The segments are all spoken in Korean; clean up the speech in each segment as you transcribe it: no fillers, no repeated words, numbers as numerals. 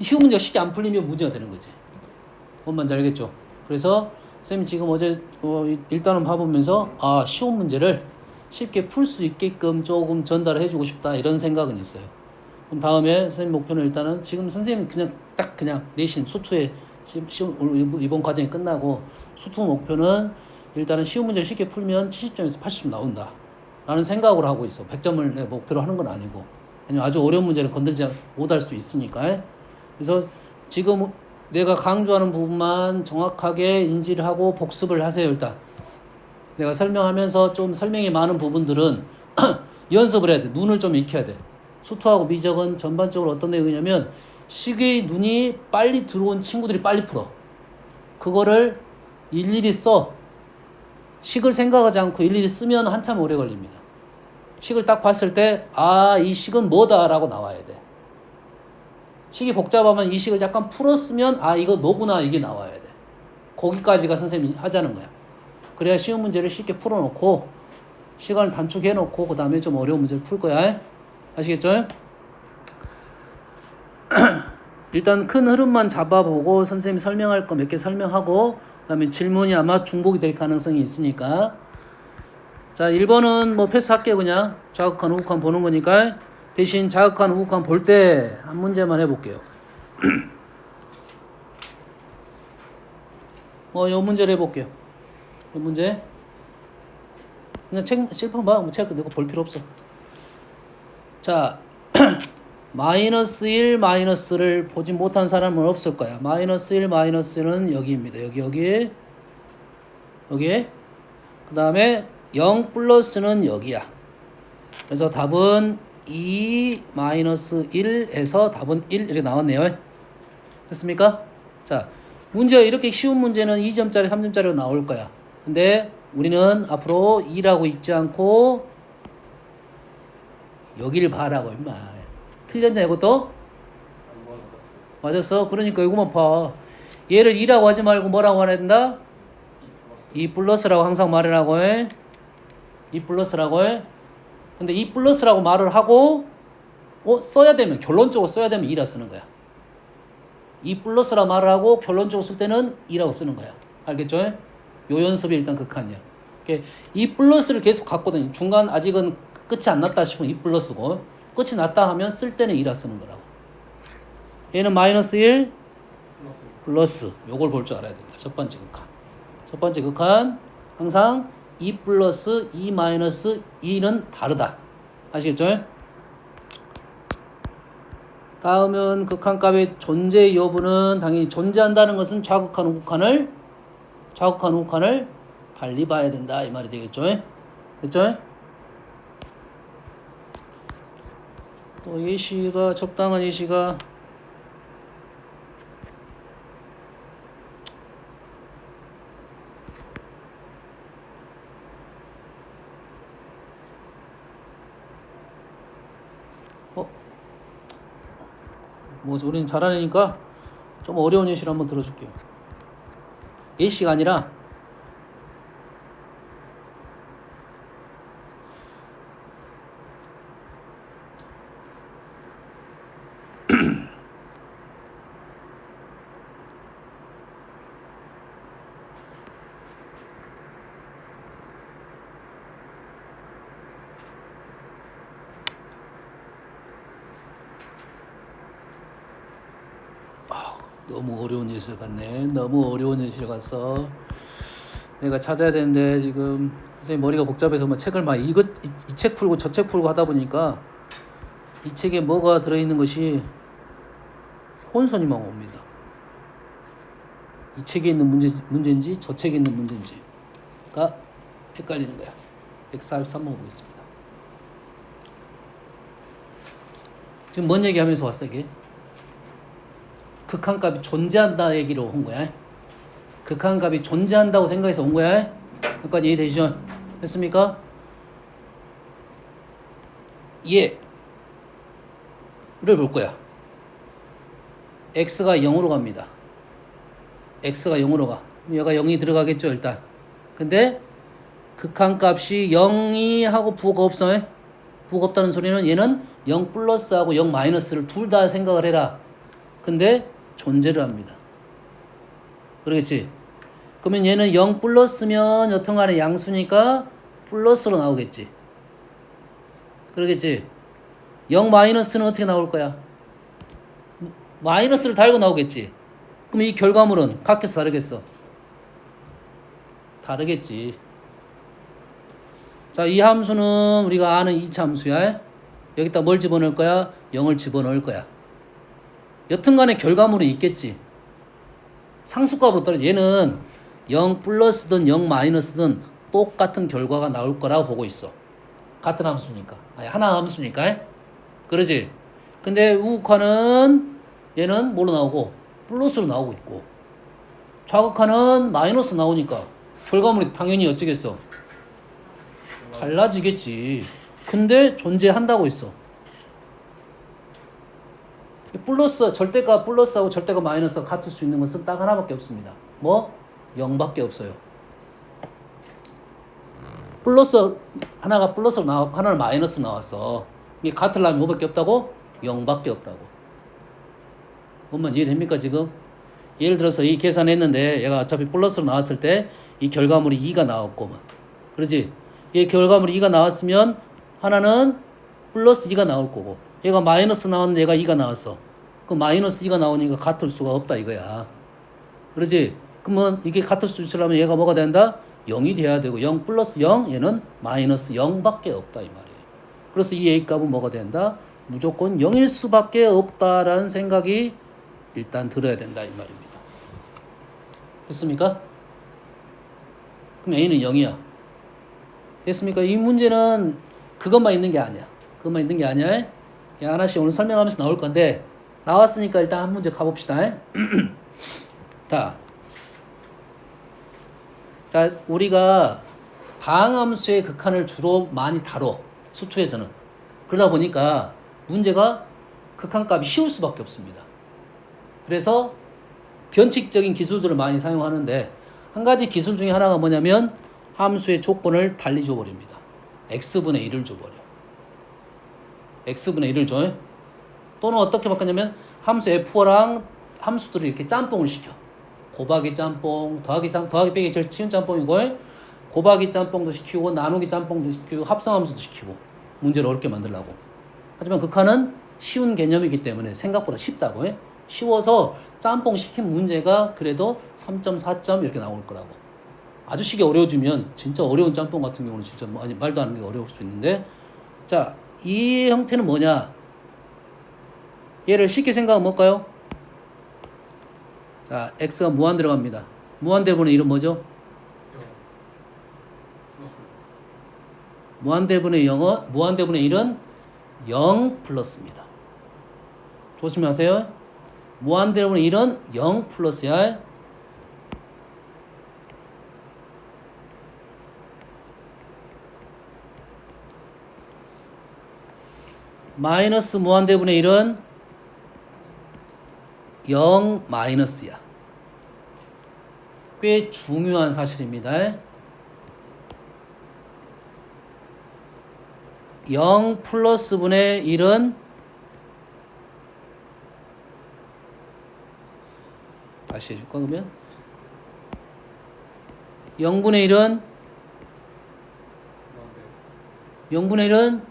쉬운 문제가 쉽게 안 풀리면 문제가 되는 거지. 뭔 말인지 알겠죠? 그래서 쌤이 지금 어제 일단은 봐보면서 쉬운 문제를 쉽게 풀 수 있게끔 조금 전달을 해주고 싶다 이런 생각은 있어요. 그럼 다음에 선생님 목표는 일단은 지금 선생님 그냥 내신 수투에 이번 과정이 끝나고 수투 목표는 일단은 쉬운 문제를 쉽게 풀면 70점에서 80점 나온다 라는 생각으로 하고 있어. 100점을 내 목표로 하는 건 아니고, 아니면 아주 어려운 문제를 건들지 못할 수도 있으니까. 그래서 지금 내가 강조하는 부분만 정확하게 인지를 하고 복습을 하세요. 일단 내가 설명하면서 좀 설명이 많은 부분들은 연습을 해야 돼. 눈을 좀 익혀야 돼. 수투하고 미적은 전반적으로 어떤 내용이냐면 식의 눈이 빨리 들어온 친구들이 빨리 풀어. 그거를 일일이 써. 식을 생각하지 않고 일일이 쓰면 한참 오래 걸립니다. 식을 딱 봤을 때 이 식은 뭐다라고 나와야 돼. 식이 복잡하면 이 식을 약간 풀었으면 이거 뭐구나 이게 나와야 돼. 거기까지가 선생님이 하자는 거야. 그래야 쉬운 문제를 쉽게 풀어놓고 시간을 단축해놓고 그 다음에 좀 어려운 문제를 풀 거야. 아시겠죠? 일단 큰 흐름만 잡아보고 선생님이 설명할 거 몇 개 설명하고 그 다음에 질문이 아마 중복이 될 가능성이 있으니까. 자, 1번은 뭐 패스할게요. 그냥 자극한 우극한 보는 거니까. 대신 자극한 우극한 볼 때 한 문제만 해볼게요. 요 문제를 해볼게요. 이 문제 그냥 책 실판 봐. 책 내가 볼 필요 없어. 자, 마이너스 1 마이너스를 보지 못한 사람은 없을 거야. 마이너스 1 마이너스는 여기입니다. 여기 그 다음에 0 플러스는 여기야. 그래서 답은 2 마이너스 1에서 답은 1 이렇게 나왔네요. 됐습니까? 자, 문제가 이렇게 쉬운 문제는 2점짜리 3점짜리로 나올 거야. 근데 우리는 앞으로 2라고 읽지 않고 여기를 봐라고 임마. 틀렸냐 이것도? 맞았어. 그러니까 이거만 봐. 얘를 2라고 하지 말고 뭐라고 말해야 된다? 2 플러스라고 항상 말하라고 해. 2 플러스라고 해. 근데 2 플러스라고 말을 하고 써야 되면 결론적으로 써야 되면 2라 쓰는 거야. 2 플러스라 말을 하고 결론적으로 쓸 때는 2라고 쓰는 거야. 알겠죠? 요 연습이 일단 극한이야. 2 플러스를 계속 갔거든. 중간 아직은 끝이 안 났다 싶으면 2 플러스고 끝이 났다 하면 쓸 때는 2라 쓰는 거라고. 얘는 마이너스 1 플러스 요걸 볼 줄 알아야 된다. 첫 번째 극한. 첫 번째 극한 항상 2 플러스 2 마이너스 2는 다르다. 아시겠죠? 다음은 극한값의 존재 여부는 당연히 존재한다는 것은 좌극한 우극한을 달리 봐야 된다 이 말이 되겠죠? 됐죠? 또 예시가 적당한 예시가 우리는 잘하니까 좀 어려운 예시를 한번 들어줄게요. 예시가 아니라 너무 어려운 예시를 갔네. 너무 어려운 예시를 갔어. 내가 찾아야 되는데 지금 선생님 머리가 복잡해서 책을 막 이 책 풀고 저 책 풀고 하다 보니까 이 책에 뭐가 들어있는 것이 혼선이 막 옵니다. 이 책에 있는 문제인지 저 책에 있는 문제인지가 헷갈리는 거야. 143번 보겠습니다. 지금 뭔 얘기하면서 왔어 이게? 극한값이 존재한다 얘기로 온 거야. 극한값이 존재한다고 생각해서 온 거야. 여기까지 이해되시죠? 됐습니까? 얘를 볼 거야. x가 0으로 갑니다. x가 0으로 가. 얘가 0이 들어가겠죠 일단. 근데 극한값이 0이 하고 부호가 없어. 부호가 없다는 소리는 얘는 0 플러스하고 0 마이너스를 둘 다 생각을 해라. 근데 존재를 합니다. 그러겠지? 그러면 얘는 0 플러스면 여튼간에 양수니까 플러스로 나오겠지. 그러겠지? 0 마이너스는 어떻게 나올 거야? 마이너스를 달고 나오겠지. 그럼 이 결과물은 각해서 다르겠어? 다르겠지. 자, 이 함수는 우리가 아는 이차 함수야. 여기다 뭘 집어넣을 거야? 0을 집어넣을 거야. 여튼간에 결과물은 있겠지. 상수값으로 떨어져. 얘는 0 플러스든 0 마이너스든 똑같은 결과가 나올 거라고 보고 있어. 같은 함수니까. 아니, 하나 함수니까. 그러지? 근데 우극화는 얘는 뭐로 나오고? 플러스로 나오고 있고. 좌극화는 마이너스 나오니까 결과물이 당연히 어쩌겠어? 달라지겠지. 근데 존재한다고 있어. 플러스, 절대가 플러스하고 절대가 마이너스가 같을 수 있는 것은 딱 하나밖에 없습니다. 뭐? 0밖에 없어요. 플러스, 하나가 플러스로 나왔고 하나는 마이너스 나왔어. 이게 같으려면 뭐밖에 없다고? 0밖에 없다고. 뭔만 이해됩니까 지금? 예를 들어서 이 계산했는데 얘가 어차피 플러스로 나왔을 때 이 결과물이 2가 나왔고 그러지? 이 결과물이 2가 나왔으면 하나는 플러스 2가 나올 거고 얘가 마이너스 나왔는데 얘가 2가 나왔어. 그럼 마이너스 2가 나오니까 같을 수가 없다 이거야. 그러지? 그러면 이게 같을 수 있으려면 얘가 뭐가 된다? 0이 돼야 되고 0 플러스 0 얘는 마이너스 0밖에 없다 이 말이에요. 그래서 이 A값은 뭐가 된다? 무조건 0일 수밖에 없다라는 생각이 일단 들어야 된다 이 말입니다. 됐습니까? 그럼 A는 0이야. 됐습니까? 이 문제는 그것만 있는 게 아니야. 그것만 있는 게 아니야. 그냥 하나씩 오늘 설명하면서 나올 건데 나왔으니까 일단 한 문제 가봅시다. 자, 우리가 다항함수의 극한을 주로 많이 다뤄. 수투에서는. 그러다 보니까 문제가 극한값이 쉬울 수밖에 없습니다. 그래서 변칙적인 기술들을 많이 사용하는데 한 가지 기술 중에 하나가 뭐냐면 함수의 조건을 달리 줘버립니다. x분의 1을 줘버려. x분의 1을 줘. 또는 어떻게 바꾸냐면 함수 f랑 함수들을 이렇게 짬뽕을 시켜. 곱하기 짬뽕, 더하기 빼기 제일 쉬운 짬뽕이고 곱하기 짬뽕도 시키고 나누기 짬뽕도 시키고 합성함수도 시키고 문제를 어렵게 만들려고. 하지만 극한은 쉬운 개념이기 때문에 생각보다 쉽다고 해. 쉬워서 짬뽕 시킨 문제가 그래도 3.4점 이렇게 나올 거라고. 아주 쉽게 어려워지면 진짜 어려운 짬뽕 같은 경우는 진짜 아니 말도 안 하는 게 어려울 수 있는데 자, 이 형태는 뭐냐? 얘를 쉽게 생각하면 뭘까요? 자, x가 무한대로 갑니다. 무한대분의 1은 뭐죠? 무한대분의 1은 0 플러스입니다. 조심하세요. 무한대분의 1은 0 플러스야. 마이너스 무한대분의 1은 0 마이너스야. 꽤 중요한 사실입니다. 0 플러스 분의 1은 다시 해줄까 그러면 0분의 1은 0분의 1은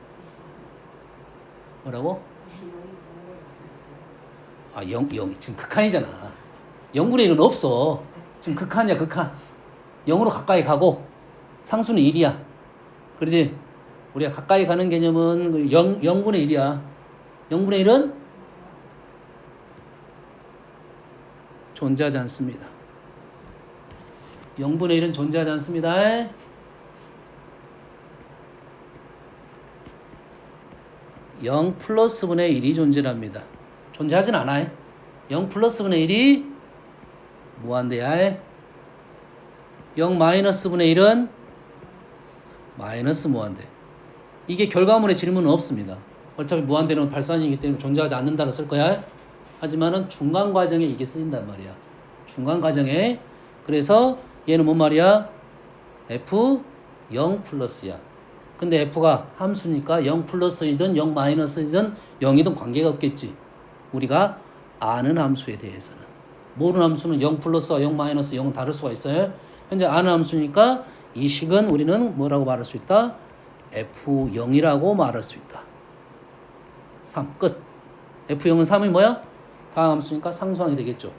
뭐라고? 아, 0 지금 극한이잖아. 0분의 1은 없어. 지금 극한이야, 극한. 0으로 가까이 가고 상수는 1이야. 그러지? 우리가 가까이 가는 개념은 0분의 1이야. 0분의 1은 존재하지 않습니다. 0분의 1은 존재하지 않습니다. 0 플러스 분의 1이 존재합니다. 존재하진 않아요. 0 플러스 분의 1이 무한대야. 0 마이너스 분의 1은 마이너스 무한대. 이게 결과물의 질문은 없습니다. 어차피 무한대는 발산이기 때문에 존재하지 않는다고 쓸 거야. 하지만은 중간 과정에 이게 쓰인단 말이야. 중간 과정에. 그래서 얘는 뭔 말이야? f 0 플러스야. 근데 f가 함수니까 0 플러스이든 0 마이너스이든 0이든 관계가 없겠지. 우리가 아는 함수에 대해서는. 모르는 함수는 0 플러스와 0 마이너스 0은 다를 수가 있어요. 현재 아는 함수니까 이 식은 우리는 뭐라고 말할 수 있다? F0이라고 말할 수 있다. 3 끝. F0은 3이 뭐야? 다음 함수니까 상수항이 되겠죠.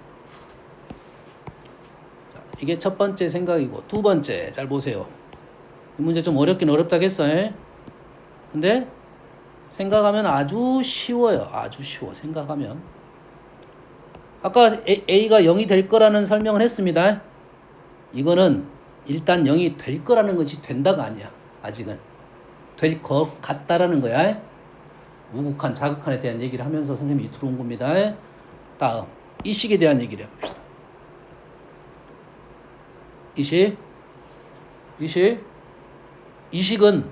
자, 이게 첫 번째 생각이고, 두 번째 잘 보세요. 이 문제 좀 어렵긴 어렵다겠어요. 근데 생각하면 아주 쉬워요. 아주 쉬워. 생각하면. 아까 A가 0이 될 거라는 설명을 했습니다. 이거는 일단 0이 될 거라는 것이 된다가 아니야. 아직은. 될 것 같다라는 거야. 우극한, 자극한에 대한 얘기를 하면서 선생님이 이투로 온 겁니다. 다음, 이 식에 대한 얘기를 해봅시다. 이 식은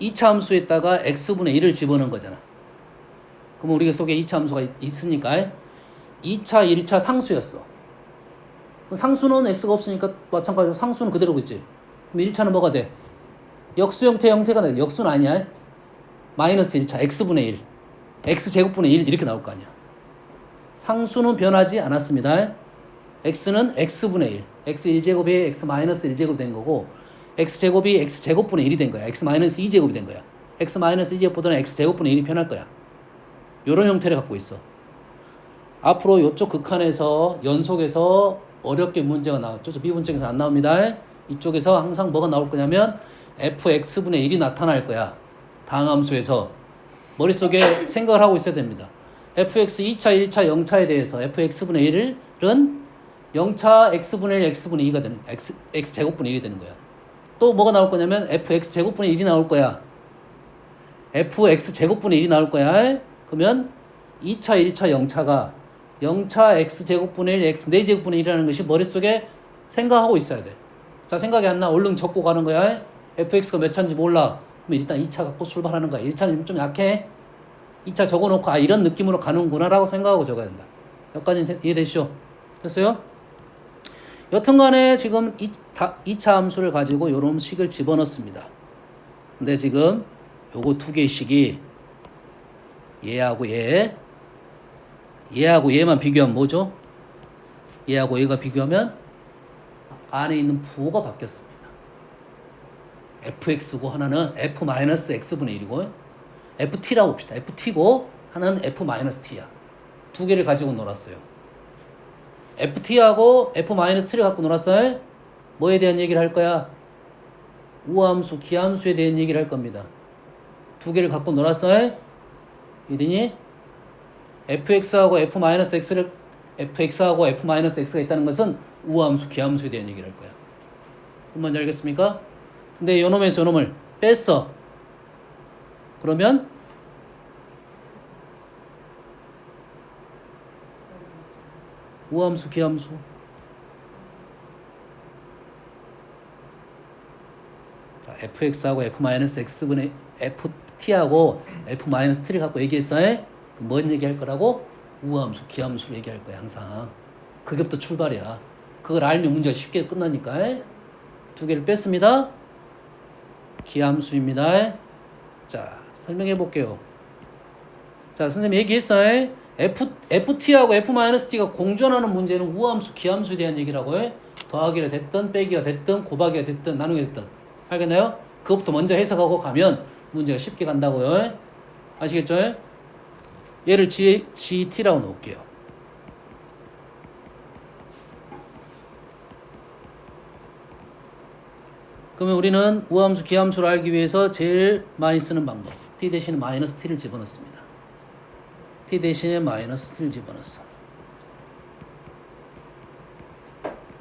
2차 함수에다가 x분의 1을 집어넣은 거잖아. 그럼 우리가 속에 2차 함수가 있으니까 2차, 1차 상수였어. 상수는 x가 없으니까 마찬가지로 상수는 그대로고 있지. 그럼 1차는 뭐가 돼? 역수 형태가 돼. 역수는 아니야. 마이너스 1차 x분의 1. x제곱분의 1 이렇게 나올 거 아니야. 상수는 변하지 않았습니다. x는 x분의 1. x1제곱이 x 마이너스 1제곱 된 거고 x제곱이 x제곱분의 1이 된 거야. x 마이너스 2제곱이 된 거야. x 마이너스 2제곱보다는 x제곱분의 1이 편할 거야. 이런 형태를 갖고 있어. 앞으로 이쪽 극한에서 연속해서 어렵게 문제가 나왔죠. 저 비분적에서 안 나옵니다. 이쪽에서 항상 뭐가 나올 거냐면 fx분의 1이 나타날 거야. 다음 함수에서 머릿속에 생각을 하고 있어야 됩니다. fx 2차, 1차, 0차에 대해서 fx분의 1은 0차 x분의 1, x분의 2가 되는 x제곱분의 1이 되는 거야. 또 뭐가 나올 거냐면 fx제곱분의 1이 나올 거야. fx제곱분의 1이 나올 거야. 그러면 2차, 1차, 0차가 0차 x제곱분의 1, x 4제곱분의 1이라는 것이 머릿속에 생각하고 있어야 돼. 자, 생각이 안 나. 얼른 적고 가는 거야. fx가 몇 차인지 몰라. 그럼 일단 2차 갖고 출발하는 거야. 1차는 좀 약해. 2차 적어놓고 이런 느낌으로 가는구나 라고 생각하고 적어야 된다. 여기까지 이해되시죠? 됐어요? 여튼간에 지금 2차 함수를 가지고 이런 식을 집어넣습니다. 근데 지금 요거 두 개의 식이 얘하고 얘하고 얘만 비교하면 뭐죠? 얘하고 얘가 비교하면 안에 있는 부호가 바뀌었습니다. fx고 하나는 f-x분의 1이고 ft라고 봅시다. ft고 하나는 f-t야. 두 개를 가지고 놀았어요. ft하고 f-t를 갖고 놀았어요. 뭐에 대한 얘기를 할 거야? 우함수, 기함수에 대한 얘기를 할 겁니다. 두 개를 갖고 놀았어요. 이더니 fx하고 f-x가 있다는 것은 우함수, 기함수에 대한 얘기를 할 거야. 뭔지 알겠습니까? 근데 요놈에서 요놈을 뺐어. 그러면 우함수, 기함수. 자, fx하고 f-x분의 ft하고 f-t를 갖고 얘기했어요. 뭔 얘기할 거라고? 우함수, 기함수를 얘기할 거야, 항상. 그게부터 출발이야. 그걸 알면 문제가 쉽게 끝나니까. 두 개를 뺐습니다. 기함수입니다. 자, 설명해 볼게요. 자, 선생님 얘기했어요. ft하고 f-t가 공존하는 문제는 우함수, 기함수에 대한 얘기라고요. 더하기가 됐든 빼기가 됐든 곱하기가 됐든 나누기가 됐든. 알겠나요? 그것부터 먼저 해석하고 가면 문제가 쉽게 간다고요. 아시겠죠? 얘를 GT라고 놓을게요. 그러면 우리는 우함수, 기함수를 알기 위해서 제일 많이 쓰는 방법. t 대신에 마이너스 t를 집어넣습니다. t 대신에 마이너스 t를 집어넣었어.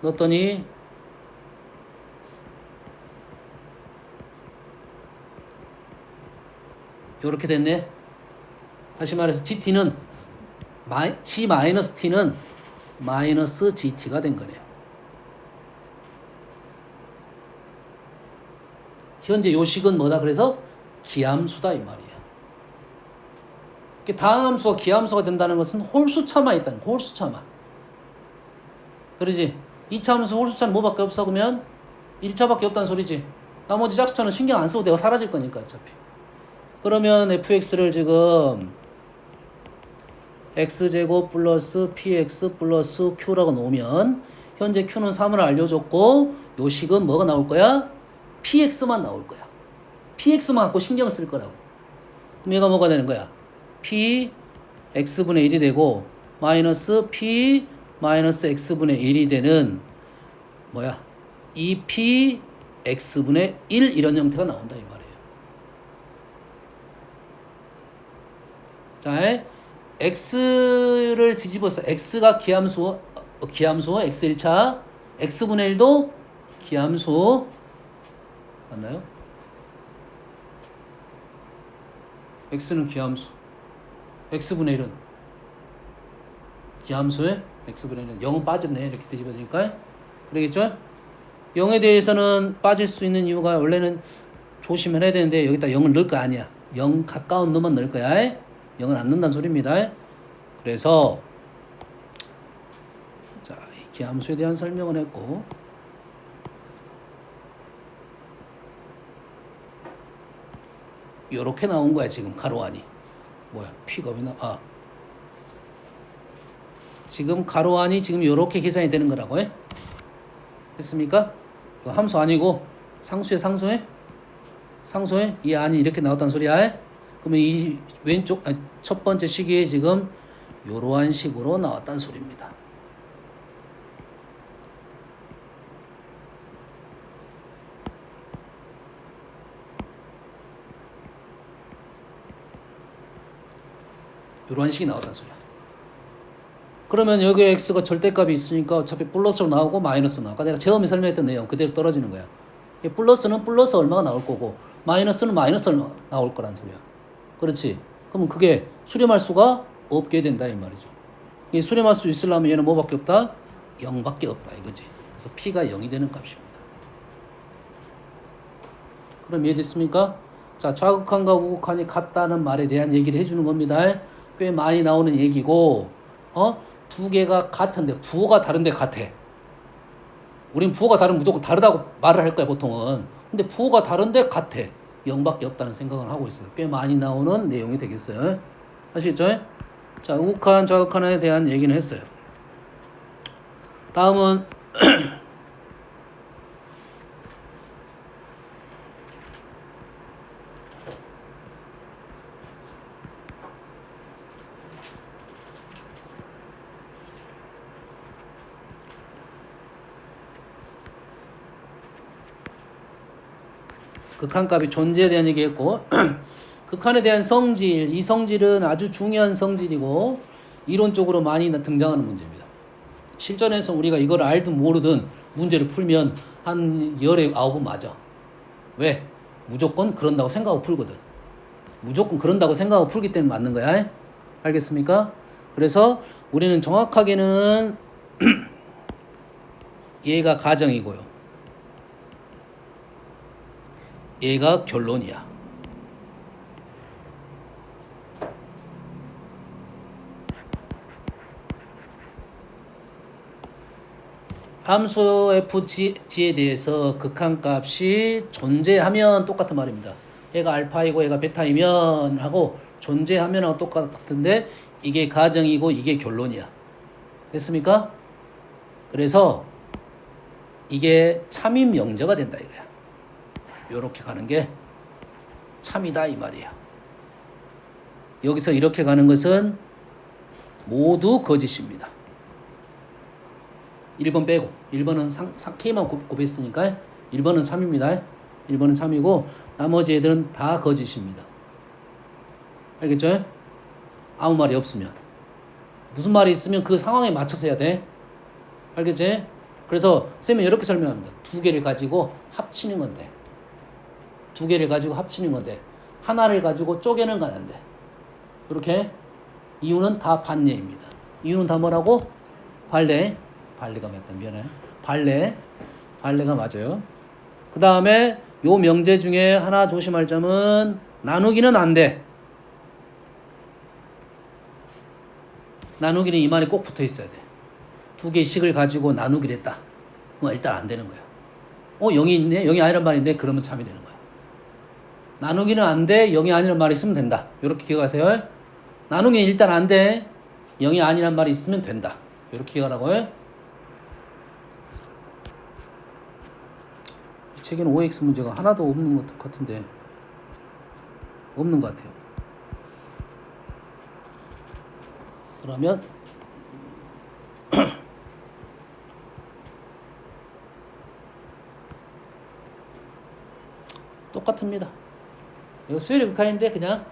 넣었더니 요렇게 됐네. 다시 말해서 GT는 G-T는 마이너스 GT가 된 거네요. 현재 요식은 뭐다? 그래서 기함수다 이 말이야. 다음 함수가 기함수가 된다는 것은 홀수차만 있다는 거. 홀수차만. 그러지? 2차 함수 홀수차는 뭐밖에 없어? 그러면 1차밖에 없다는 소리지. 나머지 짝수차는 신경 안 써도 내가 사라질 거니까 어차피. 그러면 fx를 지금 x제곱 플러스 px 플러스 q라고 놓으면 현재 q는 3을 알려줬고 요 식은 뭐가 나올 거야? px만 나올 거야. px만 갖고 신경 쓸 거라고. 그럼 얘가 뭐가 되는 거야? p x분의 1이 되고 마이너스 p 마이너스 x분의 1이 되는 뭐야? 2p x분의 1 이런 형태가 나온다 이 말이에요. 자, x를 뒤집어서 x가 기함수 x 1차 x분의 1도 기함수 맞나요? x는 기함수 x분의 1은 기함수에 x분의 1은 0은 빠졌네 이렇게 뒤집어지니까 그러겠죠? 0에 대해서는 빠질 수 있는 이유가 원래는 조심을 해야 되는데 여기다 0을 넣을 거 아니야. 0 가까운 놈만 넣을 거야. 0은 안 넣는다는 소리입니다. 그래서 자, 이 기함수에 대한 설명을 했고 요렇게 나온 거야 지금 가로안이. 뭐야 P가 왜 나? 지금 가로안이 지금 요렇게 계산이 되는 거라고 해. 됐습니까? 그 함수 아니고 상수에 이 안이 이렇게 나왔다는 소리야. 그러면 이 왼쪽 첫 번째 식이 지금 요러한 식으로 나왔다는 소리입니다. 요러한 식이 나왔다는 소리야. 그러면 여기에 x가 절대값이 있으니까 어차피 플러스로 나오고 마이너스로 나오고 내가 처음에 설명했던 내용 그대로 떨어지는 거야. 플러스는 플러스 얼마가 나올 거고 마이너스는 마이너스 얼마 나올 거란 소리야. 그렇지? 그러면 그게 수렴할 수가 없게 된다 이 말이죠. 이 수렴할 수 있으려면 얘는 뭐밖에 없다? 0밖에 없다 이거지. 그래서 p가 0이 되는 값입니다. 그럼 이해됐습니까? 자, 좌극한과 우극한이 같다는 말에 대한 얘기를 해주는 겁니다. 꽤 많이 나오는 얘기고 두 개가 같은데 부호가 다른데 같아. 우린 부호가 다르면 무조건 다르다고 말을 할 거야 보통은. 근데 부호가 다른데 같아. 0밖에 없다는 생각을 하고 있어요. 꽤 많이 나오는 내용이 되겠어요. 아시겠죠? 자, 우극한, 좌극한에 대한 얘기는 했어요. 다음은 극한값이 존재에 대한 얘기했고 극한에 대한 성질, 이 성질은 아주 중요한 성질이고 이론적으로 많이 등장하는 문제입니다. 실전에서 우리가 이걸 알든 모르든 문제를 풀면 한 열에 9은 맞아. 왜? 무조건 그런다고 생각하고 풀거든. 무조건 그런다고 생각하고 풀기 때문에 맞는 거야. 알겠습니까? 그래서 우리는 정확하게는 얘가 가정이고요. 얘가 결론이야. 함수 fg에 대해서 극한값이 존재하면 똑같은 말입니다. 얘가 알파이고 얘가 베타이면 하고 존재하면 똑같은데 이게 가정이고 이게 결론이야. 됐습니까? 그래서 이게 참인 명제가 된다 이거야. 요렇게 가는 게 참이다 이 말이야. 여기서 이렇게 가는 것은 모두 거짓입니다. 1번 빼고 1번은 K만 곱했으니까 1번은 참입니다. 1번은 참이고 나머지 애들은 다 거짓입니다. 알겠죠? 아무 말이 없으면 무슨 말이 있으면 그 상황에 맞춰서 해야 돼. 알겠지? 그래서 쌤이 이렇게 설명합니다. 두 개를 가지고 합치는 건데 두 개를 가지고 합치는 건데 하나를 가지고 쪼개는 건 안 돼. 이렇게 이유는 다 반례입니다. 이유는 다 뭐라고? 발레가 맞다. 미안해. 발레가 맞아요. 그 다음에 요 명제 중에 하나 조심할 점은 나누기는 안 돼. 나누기는 이 말이 꼭 붙어 있어야 돼. 두 개의 식을 가지고 나누기를 했다. 그럼 일단 안 되는 거야. 0이 있네? 0이 아니란 말인데 그러면 참이 되는 거야. 나누기는 안 돼. 0이 아니란 말이 있으면 된다. 이렇게 기억하세요. 나누기는 일단 안 돼. 0이 아니란 말이 있으면 된다. 이렇게 가라고 해. 이 책에는 OX 문제가 하나도 없는 것 같은데 없는 것 같아요. 그러면 똑같습니다. 이거 수열의 극한인데 그냥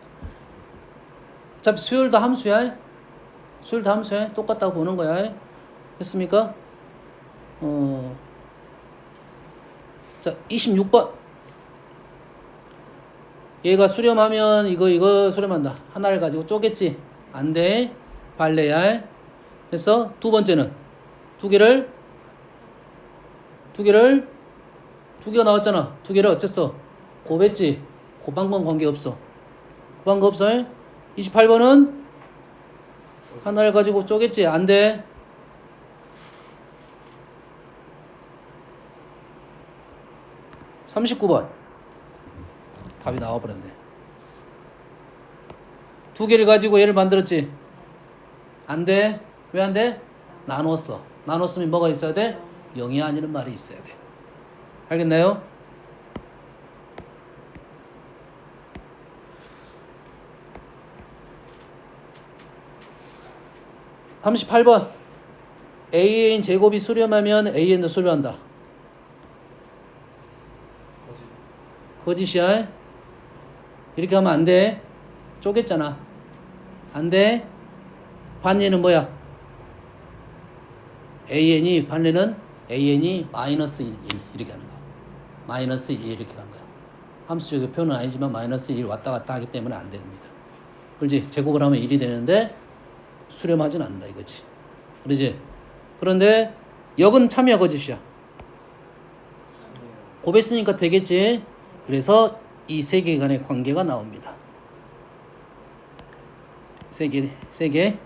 어차피 수열도 함수야. 수열도 함수야. 똑같다고 보는 거야. 됐습니까? 자, 26번. 얘가 수렴하면 이거 수렴한다. 하나를 가지고 쪼겠지? 안 돼. 발레야. 됐어? 두 번째는 두 개가 나왔잖아. 두 개를 어쨌어? 곱했지? 곱한 건 관계없어. 곱한 거 없어? 28번은 하나를 가지고 쪼겠지? 안 돼. 39번. 답이 나와버렸네. 두 개를 가지고 얘를 만들었지? 안 돼. 왜 안 돼? 나눴어. 나눴으면 뭐가 있어야 돼? 0이 아니는 말이 있어야 돼. 알겠나요? (38번) AN 제곱이 수렴하면 AN도 수렴한다. 거짓이야. 이렇게 하면 안 돼. 쪼갰잖아. 안 돼. 반례는 뭐야? 반례는 AN이 마이너스 1 이렇게 하는 거야. 마이너스 1 이렇게 간 거야. 함수적인 표현은 아니지만 마이너스 1 왔다 갔다 하기 때문에 안 됩니다. 그렇지? 제곱을 하면 1이 되는데 수렴하진 않는다 이거지. 그러지? 그런데 역은 참이야 거짓이야? 곱했으니까 되겠지. 그래서 이 세 개 간의 관계가 나옵니다. 세 개.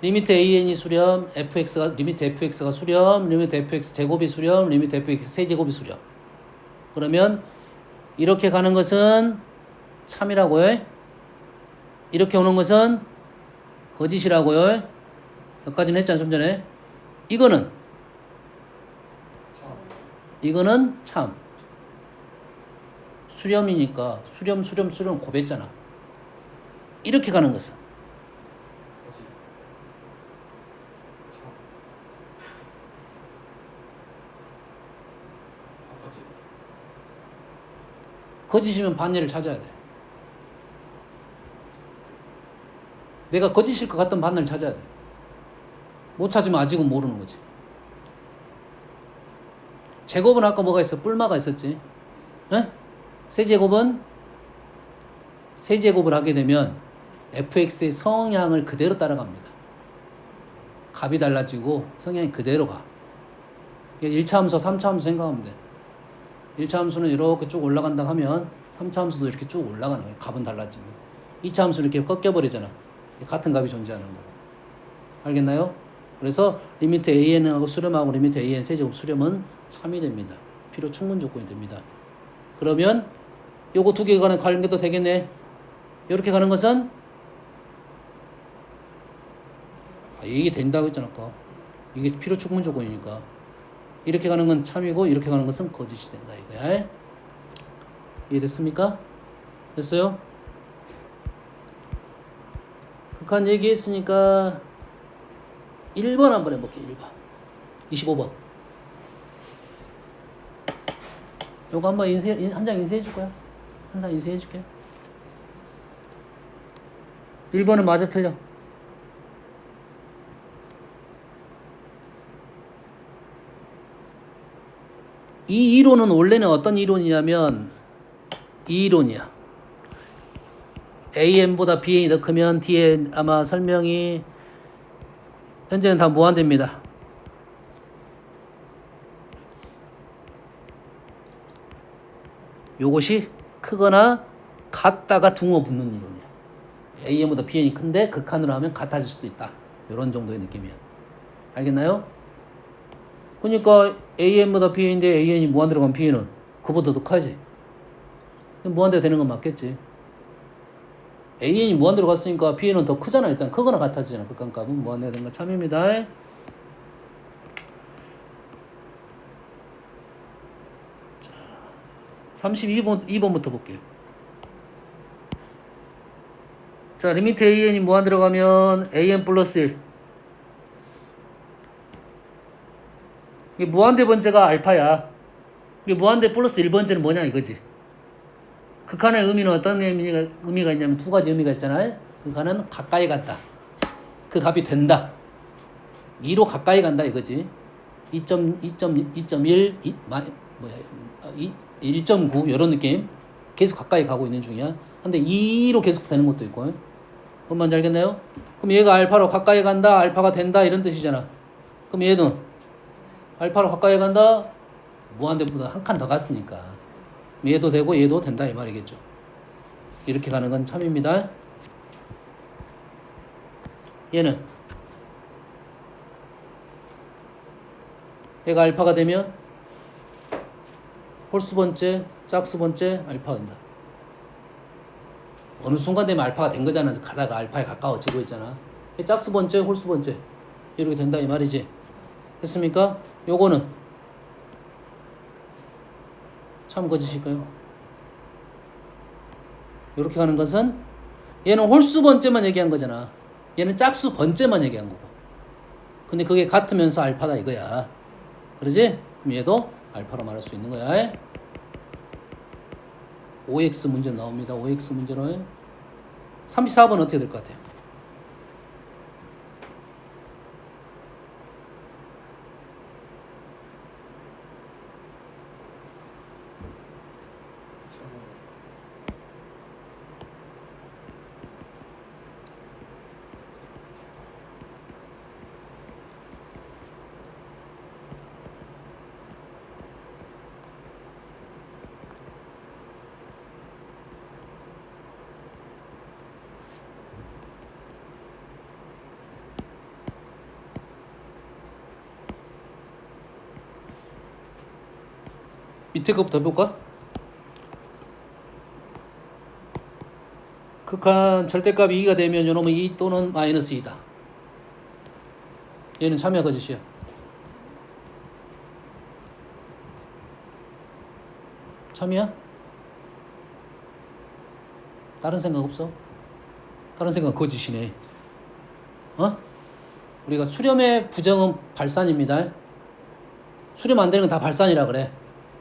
리미트 AN이 수렴, 리미트 fx가 수렴, 리미트 fx 제곱이 수렴, 리미트 fx 세제곱이 수렴. 그러면 이렇게 가는 것은 참이라고 해. 이렇게 오는 것은 거짓이라고요. 여기까지는 했잖아 좀 전에. 이거는 참. 수렴이니까 수렴 곱했잖아. 이렇게 가는 것은 거짓이면 반례를 찾아야 돼. 내가 거짓일 것 같던 반례를 찾아야 돼. 못 찾으면 아직은 모르는 거지. 제곱은 아까 뭐가 있어? 뿔마가 있었지. 에? 세제곱을 하게 되면 fx의 성향을 그대로 따라갑니다. 값이 달라지고 성향이 그대로 가. 1차 함수, 3차 함수 생각하면 돼. 1차 함수는 이렇게 쭉 올라간다 하면 3차 함수도 이렇게 쭉 올라가는 거야. 값은 달라지면. 2차 함수는 이렇게 꺾여버리잖아. 같은 값이 존재하는 거야. 알겠나요? 그래서 리미트 AN하고 수렴하고 리미트 AN 세제곱 수렴은 참이 됩니다. 필요 충분 조건이 됩니다. 그러면 요거 두 개가 가는 관계도 되겠네. 이렇게 가는 것은 이게 된다고 했잖아 아까. 이게 필요 충분 조건이니까. 이렇게 가는 건 참이고 이렇게 가는 것은 거짓이 된다 이거야. 이해됐습니까? 됐어요? 극한 얘기했으니까 1번 한번 해볼게요. 1번 25번 요거 한번 한 장 인쇄해 줄 거야. 한 장 인쇄해 줄게. 1번은 맞아 틀려? 이 이론은 원래는 어떤 이론이냐면 이 이론이야. AN보다 BN이 더 크면 뒤에 아마 설명이 현재는 다 무한대입니다. 요것이 크거나 같다가 둥어 붙는 이론이야. AN보다 BN이 큰데 극한으로 하면 같아질 수도 있다. 이런 정도의 느낌이야. 알겠나요? 그러니까 AN보다 BN인데 AN이 무한대로 가면 BN은 그보다 더 크지. 무한대가 되는 건 맞겠지. AN이 무한대로 갔으니까 B는 더 크잖아. 일단 크거나 같아지잖아. 극한값은 무한대로 된 거 참입니다. 32번부터 볼게요. 자, 리미트 AN이 무한대로 가면 AN 플러스 1. 이게 무한대 번째가 알파야. 이게 무한대 플러스 1번째는 뭐냐 이거지. 극한의 의미는 어떤 의미가 있냐면 두 가지 의미가 있잖아요. 극한은 가까이 간다. 그 값이 된다. 2로 가까이 간다 이거지. 2.1, 1.9 이런 느낌. 계속 가까이 가고 있는 중이야. 근데 2로 계속 되는 것도 있고. 뭔 말인지 알겠나요? 그럼 얘가 알파로 가까이 간다, 알파가 된다 이런 뜻이잖아. 그럼 얘는 알파로 가까이 간다, 무한대보다 한 칸 더 갔으니까 얘도 되고 얘도 된다 이 말이겠죠. 이렇게 가는 건 참입니다. 얘는 얘가 알파가 되면 홀수 번째, 짝수 번째 알파가 된다. 어느 순간 되면 알파가 된 거잖아. 가다가 알파에 가까워지고 있잖아. 짝수 번째, 홀수 번째 이렇게 된다 이 말이지. 됐습니까? 요거는 참 거짓일까요? 이렇게 가는 것은 얘는 홀수 번째만 얘기한 거잖아. 얘는 짝수 번째만 얘기한 거고. 근데 그게 같으면서 알파다 이거야. 그러지? 그럼 얘도 알파로 말할 수 있는 거야. OX 문제 나옵니다. OX 문제로 34번 어떻게 될 것 같아요? 밑에 거부터 해볼까? 극한 절대값이 2가 되면 요놈은 2 또는 마이너스 2다. 얘는 참이야 거짓이야? 참이야? 다른 생각 없어? 다른 생각 거짓이네. 우리가 수렴의 부정은 발산입니다. 수렴 안 되는 건 다 발산이라 그래.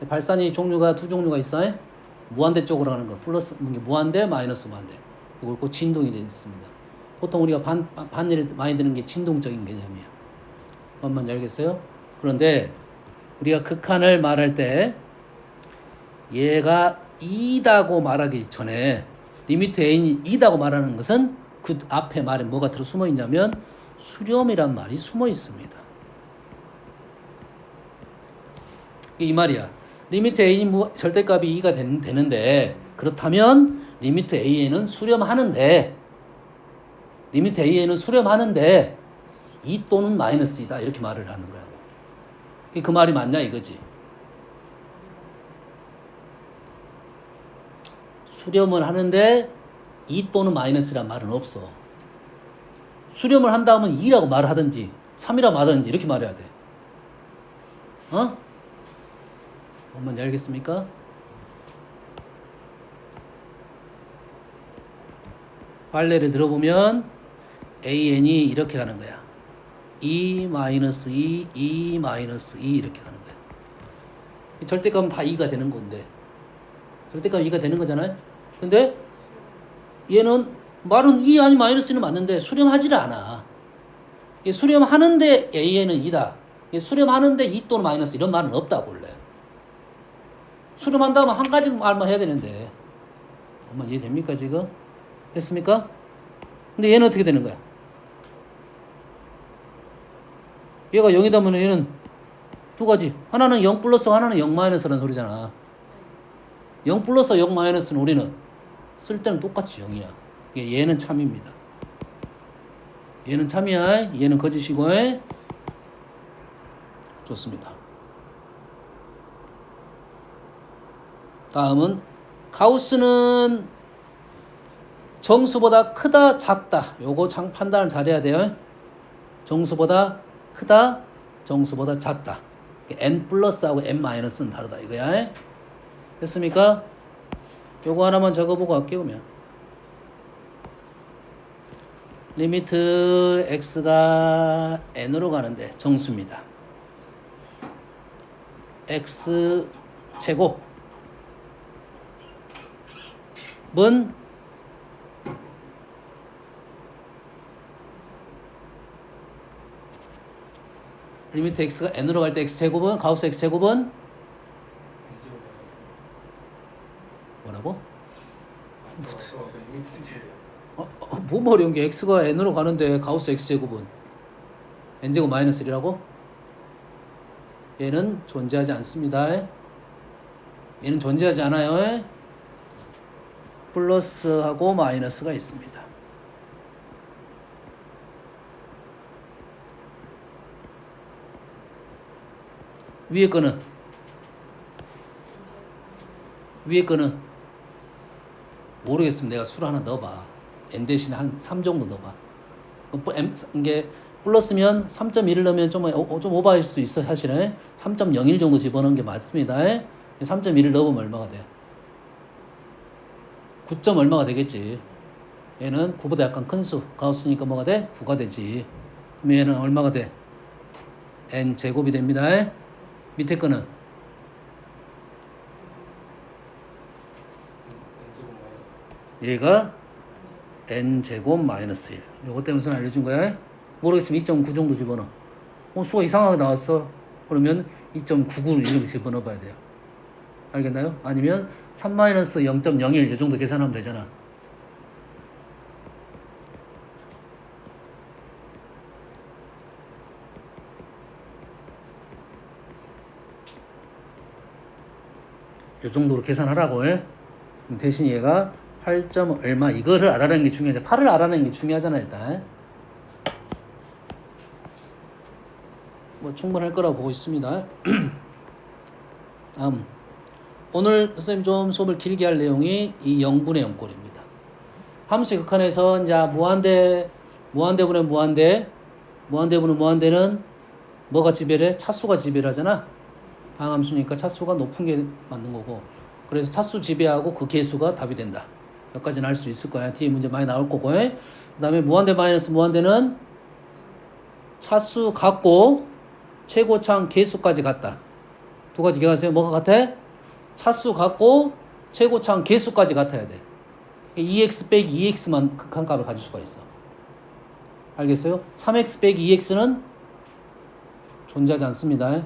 발산이 종류가 두 종류가 있어. 무한대 쪽으로 가는 거 플러스 무한대 마이너스 무한대. 그리고 진동이 되어 있습니다. 보통 우리가 반일을 많이 드는 게 진동적인 개념이야. 뭔 말인지 알겠어요? 그런데 우리가 극한을 말할 때 얘가 2다고 말하기 전에 리미트 A이 2다고 말하는 것은 그 앞에 말에 뭐가 들어 숨어 있냐면 수렴이란 말이 숨어 있습니다. 이 말이야. 리미트 A 절대값이 2가 되는데 그렇다면 리미트 A에는 수렴하는데 리미트 A에는 수렴하는데 2 또는 마이너스 2다 이렇게 말을 하는 거야. 그 말이 맞냐 이거지. 수렴을 하는데 2 또는 마이너스란 말은 없어. 수렴을 한다면 2라고 말을 하든지 3이라고 말하든지 이렇게 말해야 돼. 뭔지 알겠습니까? 빨래를 들어보면 AN이 이렇게 가는 거야. 2 마이너스 2, 2 마이너스 2 이렇게 가는 거야. 절대값은 다 2가 되는 건데 절대값 2가 되는 거잖아요. 근데 얘는 말은 2 아니 마이너스 1은 맞는데 수렴하지를 않아. 수렴하는데 AN은 2다. 수렴하는데 2 또는 마이너스 이런 말은 없다고 원래. 수렴한다면 한 가지 말만 해야 되는데 엄마 이해됩니까 지금? 됐습니까? 근데 얘는 어떻게 되는 거야? 얘가 0이다면 얘는 두 가지. 하나는 0 플러스 하나는 0 마이너스라는 소리잖아. 0 플러스 0 마이너스는 우리는 쓸 때는 똑같이 0이야. 얘는 참입니다. 얘는 참이야. 얘는 거짓이고. 좋습니다. 다음은 가우스는 정수보다 크다 작다 요거 참 판단을 잘해야 돼요. 정수보다 크다 정수보다 작다. n 플러스하고 n 마이너스는 다르다 이거야. 됐습니까? 요거 하나만 적어보고 할게요. 그러면 리미트 x가 n으로 가는데 정수입니다. x 제곱은 리미트 x가 n으로 갈 때 x제곱은 가우스 x제곱은 뭐라고? 뭐 어려운 게 x가 n으로 가는데 가우스 x제곱은 n제곱 마이너스 1이라고? 얘는 존재하지 않습니다. 얘는 존재하지 않아요. 플러스하고 마이너스가 있습니다. 위에 거는 모르겠으면 내가 수를 하나 넣어봐. n 대신에 한 3 정도 넣어봐. 이게 플러스면 3.1을 넣으면 좀 오버할 수도 있어. 사실은 3.01 정도 집어넣은 게 맞습니다. 3.1을 넣으면 얼마가 돼? 9점 얼마가 되겠지. 얘는 9보다 약간 큰 수. 가우스니까 뭐가 돼? 9가 되지. 그럼 얘는 얼마가 돼? n 제곱이 됩니다. 밑에 거는 얘가 n 제곱 마이너스 1. 요거 때문에 선생님 알려준 거야. 모르겠으면 2.9 정도 집어넣어. 수가 이상하게 나왔어. 그러면 2.99를 이렇게 집어넣어 봐야 돼요. 알겠나요? 아니면 3-0.01 이 정도 계산하면 되잖아. 이 정도로 계산하라고 해. 대신 얘가 8. 얼마 이거를 알아내는 게 중요하죠. 8을 알아내는 게 중요하잖아 일단. 뭐 충분할 거라고 보고 있습니다. 오늘 선생님 좀 수업을 길게 할 내용이 이 0분의 0꼴입니다. 함수의 극한에서 이제 무한대분의 무한대는 뭐가 지배래? 차수가 지배하잖아. 다항함수니까 차수가 높은 게 맞는 거고, 그래서 차수 지배하고 그 개수가 답이 된다. 여기까지는 알 수 있을 거야. 뒤에 문제 많이 나올 거고. 그 다음에 무한대 마이너스 무한대는 차수 같고 최고창 개수까지 같다. 두 가지 기억하세요. 뭐가 같아? 차수 같고 최고창 개수까지 같아야 돼. 2x 빼기 2x만 극한값을 가질 수가 있어. 알겠어요? 3x 빼기 2x는 존재하지 않습니다.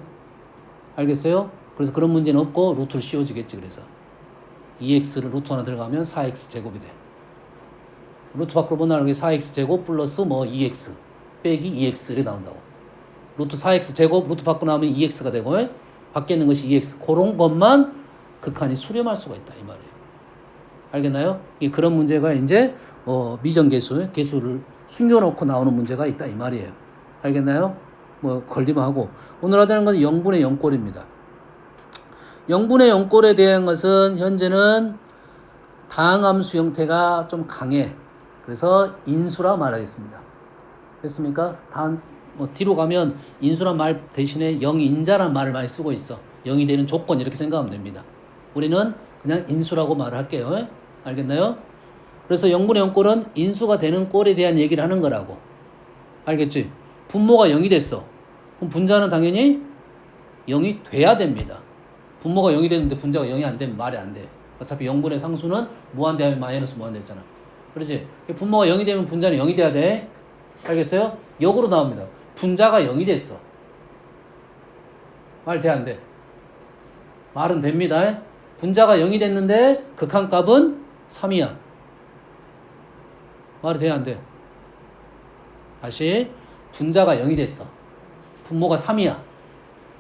알겠어요? 그래서 그런 문제는 없고 루트를 씌워주겠지. 그래서 2x를 루트 하나 들어가면 4x 제곱이 돼. 루트 밖으로 보내는 게 4x 제곱 플러스 뭐 2x 빼기 2x 이렇게 나온다고. 루트 4x 제곱 루트 밖으로 나오면 2x가 되고 밖에 있는 것이 2x. 그런 것만 극한이 수렴할 수가 있다 이 말이에요. 알겠나요? 그런 문제가 이제 개수를 숨겨놓고 나오는 문제가 있다 이 말이에요. 알겠나요? 뭐 걸리면 하고. 오늘 하자는 건 0분의 0꼴입니다. 0분의 0꼴에 대한 것은 현재는 다항함수 형태가 좀 강해. 그래서 인수라 말하겠습니다. 됐습니까? 뒤로 가면 인수란 말 대신에 영인자란 말을 많이 쓰고 있어. 0이 되는 조건 이렇게 생각하면 됩니다. 우리는 그냥 인수라고 말을 할게요. 알겠나요? 그래서 0분의 0꼴은 인수가 되는 꼴에 대한 얘기를 하는 거라고. 알겠지? 분모가 0이 됐어. 그럼 분자는 당연히 0이 돼야 됩니다. 분모가 0이 됐는데 분자가 0이 안 되면 말이 안 돼. 어차피 0분의 상수는 무한대하면 마이너스 무한대였잖아. 그렇지? 분모가 0이 되면 분자는 0이 돼야 돼. 알겠어요? 역으로 나옵니다. 분자가 0이 됐어. 말 돼, 안 돼? 말은 됩니다. 분자가 0이 됐는데 극한값은 3이야. 말이 돼, 안 돼? 다시 분자가 0이 됐어. 분모가 3이야.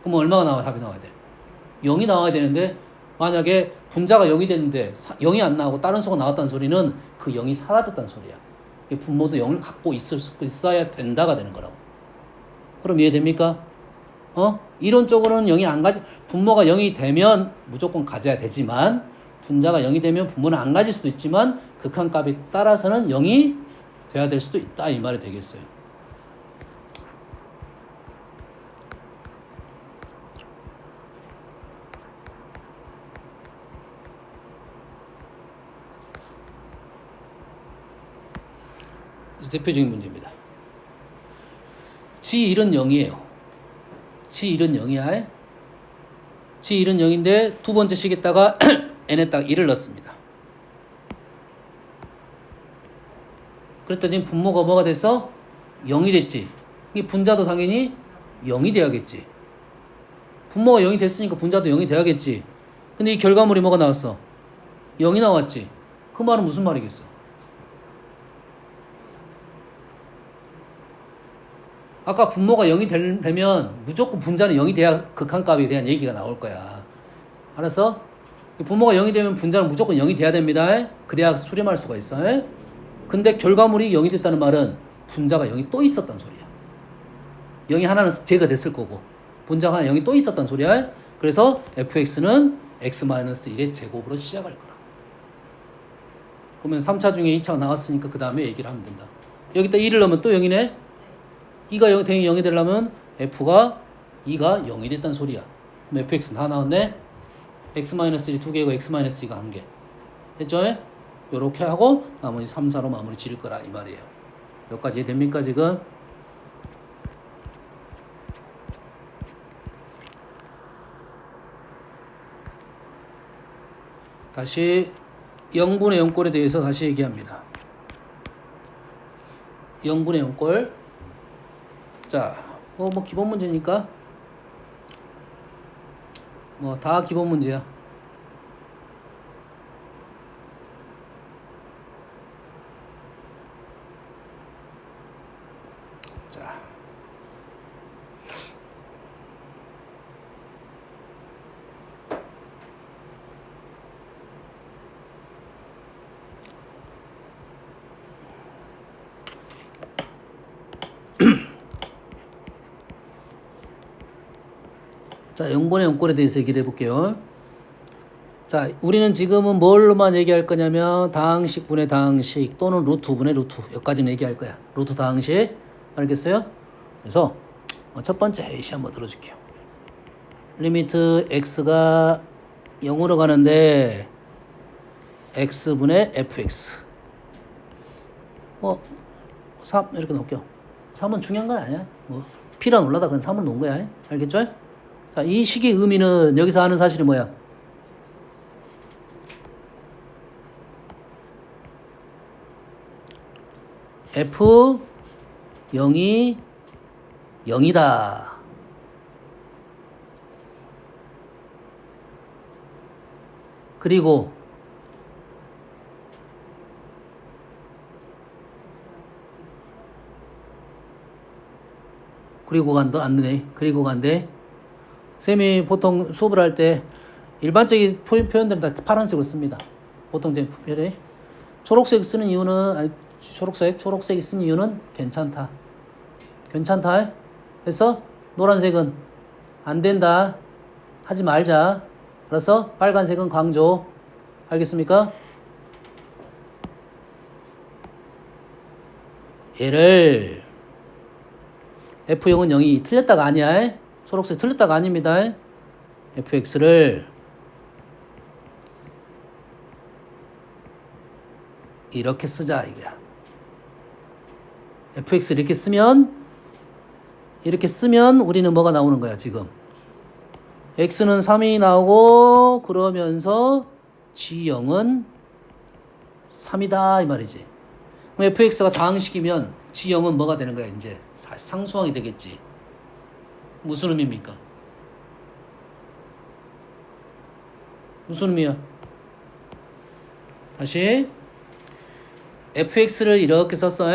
그럼 얼마가 나와? 답이 나와야 돼. 0이 나와야 되는데 만약에 분자가 0이 됐는데 0이 안 나오고 다른 수가 나왔다는 소리는 그 0이 사라졌다는 소리야. 분모도 0을 갖고 있어야 된다가 되는 거라고. 그럼 이해됩니까? 이론적으로는 0이 안 가지, 분모가 0이 되면 무조건 가져야 되지만 분자가 0이 되면 분모는 안 가질 수도 있지만 극한값에 따라서는 0이 돼야 될 수도 있다 이 말이 되겠어요. 대표적인 문제입니다. G1은 0이에요. G1은 0이야. G1은 0인데 두 번째 식에다가 n에 딱 1을 넣습니다. 그랬더니 분모가 뭐가 됐어? 0이 됐지. 이 분자도 당연히 0이 돼야겠지. 분모가 0이 됐으니까 분자도 0이 돼야겠지. 근데 이 결과물이 뭐가 나왔어? 0이 나왔지. 그 말은 무슨 말이겠어? 아까 분모가 0이 되면 무조건 분자는 0이 돼야 극한값에 대한 얘기가 나올 거야. 알았어? 분모가 0이 되면 분자는 무조건 0이 돼야 됩니다. 그래야 수렴할 수가 있어. 근데 결과물이 0이 됐다는 말은 분자가 0이 또 있었단 소리야. 0이 하나는 제거됐을 거고 분자가 하나 0이 또 있었단 소리야. 그래서 fx는 x-1의 제곱으로 시작할 거라. 그러면 3차 중에 2차가 나왔으니까 그 다음에 얘기를 하면 된다. 여기다 2를 넣으면 또 0이네. 2가 0이 되려면 f가 2가 0이 됐단 소리야. 그럼 fx는 다 나왔네. x-1이 2개고 x-2가 1개. 됐죠? 요렇게 하고 나머지 3, 4로 마무리 지을 거라 이 말이에요. 여기까지 됩니까 지금? 다시 0분의 0꼴에 대해서 다시 얘기합니다. 0분의 0꼴. 자, 뭐 기본 문제니까 뭐 다 기본 문제야. 자, 자, 0분의 0꼴에 대해서 얘기를 해볼게요. 자, 우리는 지금은 뭘로만 얘기할 거냐면 다항식 분의 다항식 또는 루트 분의 루트 여기까지는 얘기할 거야. 루트 다항식 알겠어요? 그래서 첫 번째 예시 한번 들어줄게요. 리미트 x가 0으로 가는데 x분의 fx 3 이렇게 놓을게요. 3은 중요한 건 아니야. p랑 올라다 그냥 3을 놓은 거야. 알겠죠? 자, 이 식의 의미는 여기서 하는 사실이 뭐야? f 0이 0이다. 그리고 간다 안 되네. 그리고 간대. 쌤이 보통 수업을 할 때 일반적인 표현들은 다 파란색으로 씁니다. 보통 제 표현에 초록색 쓰는 이유는 초록색이 쓰는 이유는 괜찮다. 그래서 노란색은 안 된다. 하지 말자. 그래서 빨간색은 강조. 알겠습니까? 얘를 F0은 0이 틀렸다가 아니야. 초록색 틀렸다가 아닙니다. fx를 이렇게 쓰자 이거야. fx 이렇게 쓰면 우리는 뭐가 나오는 거야 지금? x는 3이 나오고 그러면서 g0은 3이다 이 말이지. 그럼 fx가 다항식이면 g0은 뭐가 되는 거야 이제? 상수항이 되겠지. 무슨 의미입니까? 무슨 의미야? 다시 fx를 이렇게 썼어.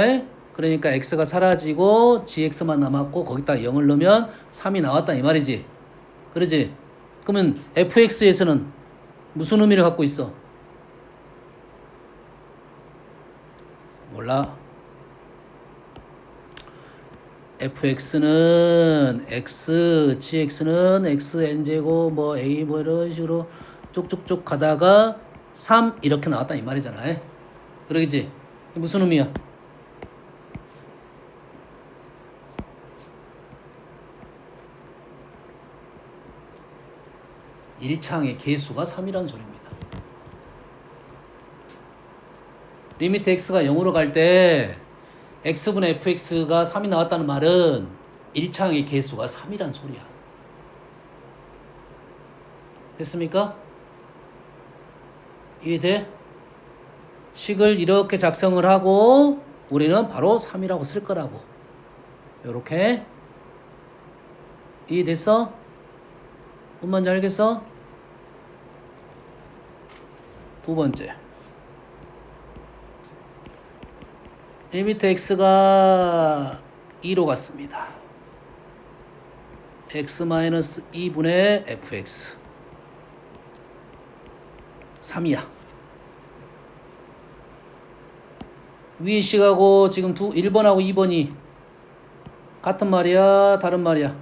그러니까 x가 사라지고 gx만 남았고 거기다 0을 넣으면 3이 나왔다 이 말이지. 그러지? 그러면 fx에서는 무슨 의미를 갖고 있어? 몰라. fx는 x, gx는 xn제곱 a 이런 식으로 쭉쭉쭉 가다가 3 이렇게 나왔다 이 말이잖아. 그러겠지? 이게 무슨 의미야? 1창의 개수가 3이라는 소리입니다. 리미트 x가 0으로 갈 때 x분의 fx가 3이 나왔다는 말은 1창의 개수가 3이란 소리야. 됐습니까? 이해돼? 식을 이렇게 작성을 하고 우리는 바로 3이라고 쓸 거라고. 요렇게. 이해됐어? 뭔 말인지 알겠어? 두 번째. 리미트 x가 2로 갔습니다. x-2분의 fx 3이야. 위에 식하고 지금 1번하고 2번이 같은 말이야? 다른 말이야?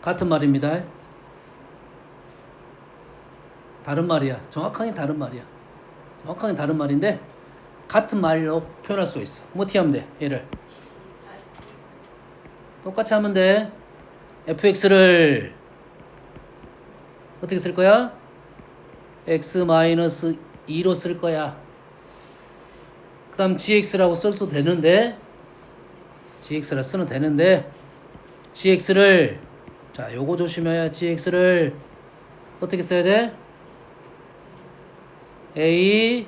같은 말입니다. 다른 말이야. 정확하게 다른 말이야. 정확하게 다른 말인데 같은 말로 표현할 수 있어. 뭐 어떻게 하면 돼? 얘를 똑같이 하면 돼. fx를 어떻게 쓸 거야? x-2로 쓸 거야. 그 다음 gx라고 써도 되는데 gx라 쓰면 되는데 gx를 자 요거 조심해야 gx를 어떻게 써야 돼? a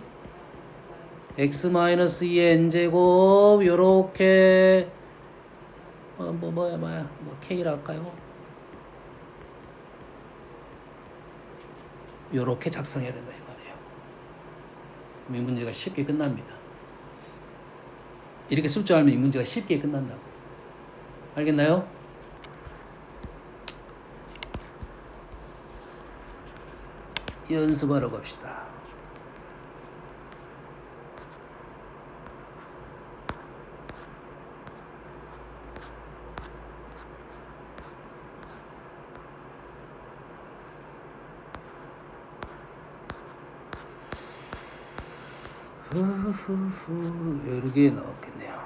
x-2의 n제곱 요렇게 뭐야 k라 할까요? 요렇게 작성해야 된다 이 말이에요. 그럼 이 문제가 쉽게 끝납니다. 이렇게 쓸 줄 알면 이 문제가 쉽게 끝난다고. 알겠나요? 연습하러 갑시다. 여러 개 나왔겠네요.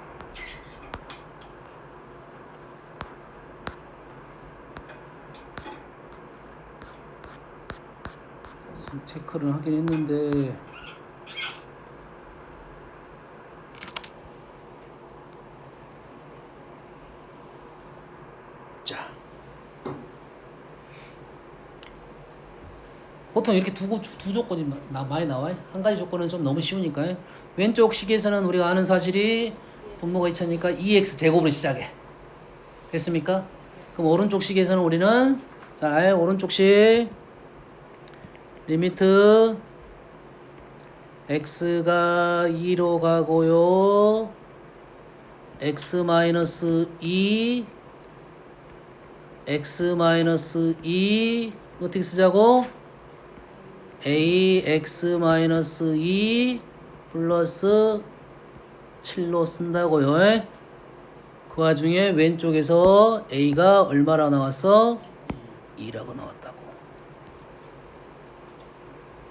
체크를 하긴 했는데 자 보통 이렇게 두 조건이 많이 나와요. 한 가지 조건은 좀 너무 쉬우니까요. 왼쪽 식에서는 우리가 아는 사실이 분모가 2차니까 2x 제곱으로 시작해. 됐습니까? 그럼 오른쪽 식에서는 우리는 자 오른쪽 식 리미트 x가 2로 가고요. x-2 x-2 어떻게 쓰자고? ax-2 플러스 7로 쓴다고요. 그 와중에 왼쪽에서 a가 얼마나 나왔어? 2라고 나왔다고.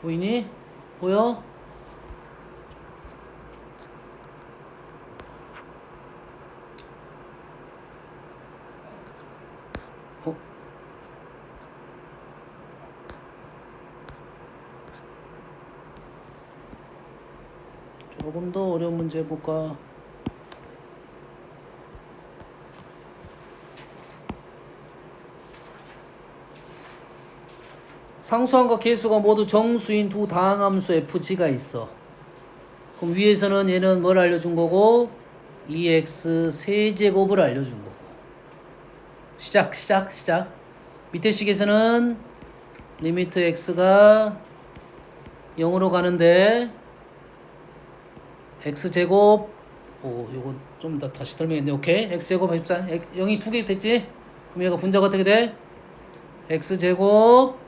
보이니? 보여? 조금 더 어려운 문제 해볼까? 상수함과 계수가 모두 정수인 두 다항함수 fg가 있어. 그럼 위에서는 얘는 뭘 알려준 거고 2x 세제곱을 알려준 거고. 시작. 밑에 식에서는 리미트 x가 0으로 가는데 x제곱 요거 좀 더 다시 설명했네. 오케이. x제곱 14 0이 두 개 됐지? 그럼 얘가 분자가 어떻게 돼? x제곱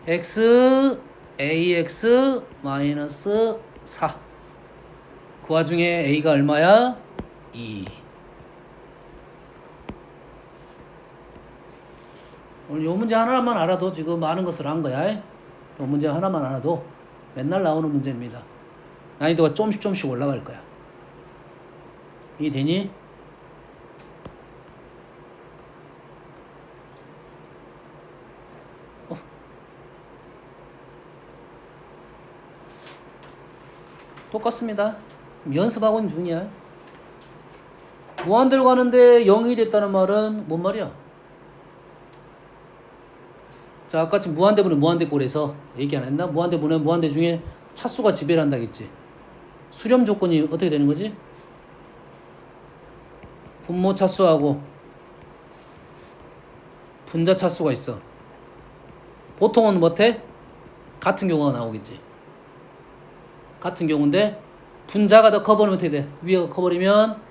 x ax 마이너스 4. 그 와중에 a가 얼마야? 2. 오늘 요 문제 하나만 알아도 지금 많은 것을 한 거야. 요 문제 하나만 알아도 맨날 나오는 문제입니다. 난이도가 조금씩 올라갈 거야. 이해 되니? 똑같습니다. 연습하고 있는 중이야. 무한대로 가는데 0이 됐다는 말은 뭔 말이야? 자, 아까 지금 무한대분의 무한대꼴에서 얘기 안 했나? 무한대분의 무한대 중에 차수가 지배를 한다겠지. 수렴 조건이 어떻게 되는 거지? 분모 차수하고 분자 차수가 있어. 보통은 못해? 같은 경우가 나오겠지. 같은 경우인데 분자가 더 커버리면 어떻게 돼? 위가 커버리면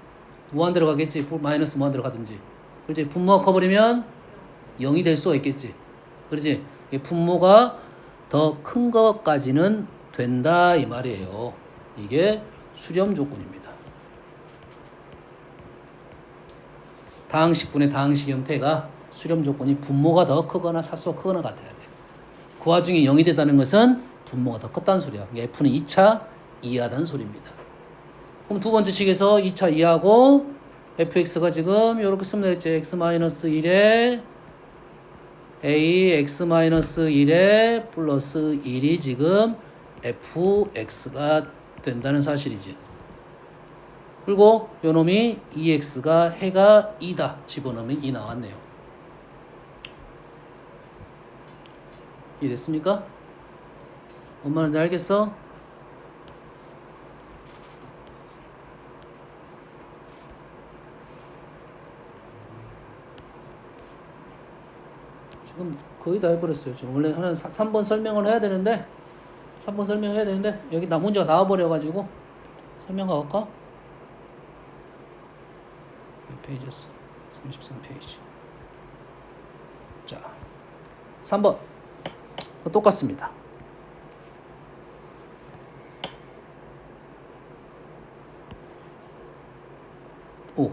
무한대로 가겠지. 마이너스 무한대로 가든지. 그렇지. 분모가 커버리면 0이 될 수가 있겠지. 그렇지. 분모가 더 큰 것까지는 된다 이 말이에요. 이게 수렴 조건입니다. 다항식분의 다항식 형태가 수렴 조건이 분모가 더 크거나 차수가 크거나 같아야 돼. 그 와중에 0이 된다는 것은 분모가 더 컸다는 소리야. F는 2차 이하다는 소리입니다. 그럼 두 번째 식에서 2차 이하고 fx가 지금 이렇게 쓰면 되겠지. x-1에 a x-1에 플러스 1이 지금 fx가 된다는 사실이지. 그리고 요 놈이 2x가 해가 2다 집어넣으면 2 나왔네요. 이해됐습니까? 뭔 말인지 알겠어? 지금 거의 다 해버렸어요. 지금 원래 한 3번 설명을 해야 되는데 3번 설명해야 되는데 여기 나 문제가 나와버려가지고 설명할까? 몇 페이지였어? 33페이지. 자, 3번 똑같습니다. 오.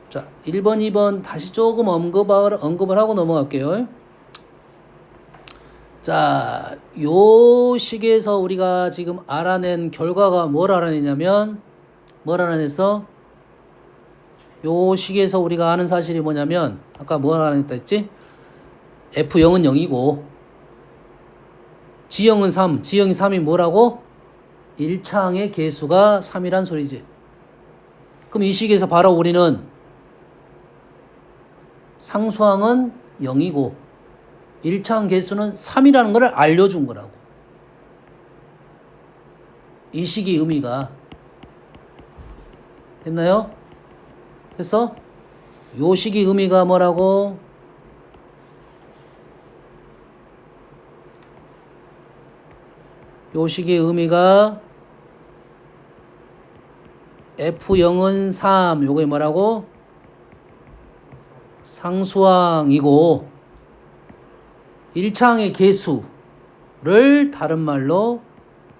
자, 1번, 2번 다시 조금 언급을 하고 넘어갈게요. 자, 요 식에서 우리가 지금 알아낸 결과가 뭘 알아내냐면 뭘 알아냈어? 요 식에서 우리가 아는 사실이 뭐냐면 아까 뭘 알아냈다 했지? F0은 0이고 G형은 3, G형이 3이 뭐라고? 1차항의 개수가 3이란 소리지. 그럼 이 식에서 바로 우리는 상수항은 0이고 1차항 개수는 3이라는 걸 알려준 거라고. 이 식의 의미가 됐나요? 그래서 요 식의 의미가 뭐라고? 요 식의 의미가 F0은 3, 요게 뭐라고? 상수항이고 1차항의 개수를 다른 말로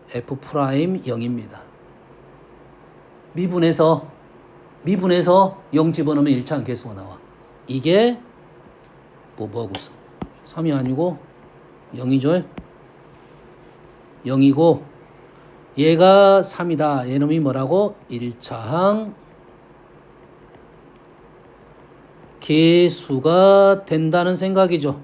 F'0입니다. 미분해서 0 집어넣으면 1차항 개수가 나와. 이게 뭐하고 있어? 3이 아니고 0이죠? 0이고 얘가 3이다. 얘놈이 뭐라고? 1차항 개수가 된다는 생각이죠.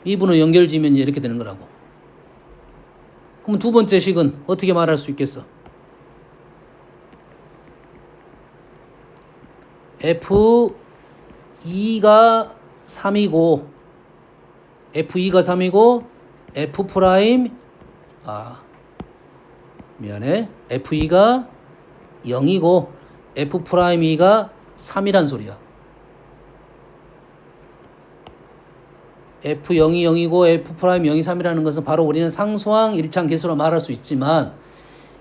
이분을 연결지으면 이렇게 되는 거라고. 그럼 두 번째 식은 어떻게 말할 수 있겠어? F2가 3이고 F2가 3이고 F 프라임 미안해. F2가 0이고 F 프라임 2가 3이란 소리야. F0이 0이고 F 프라임 0이 3이라는 것은 바로 우리는 상수항 1차항 개수로 말할 수 있지만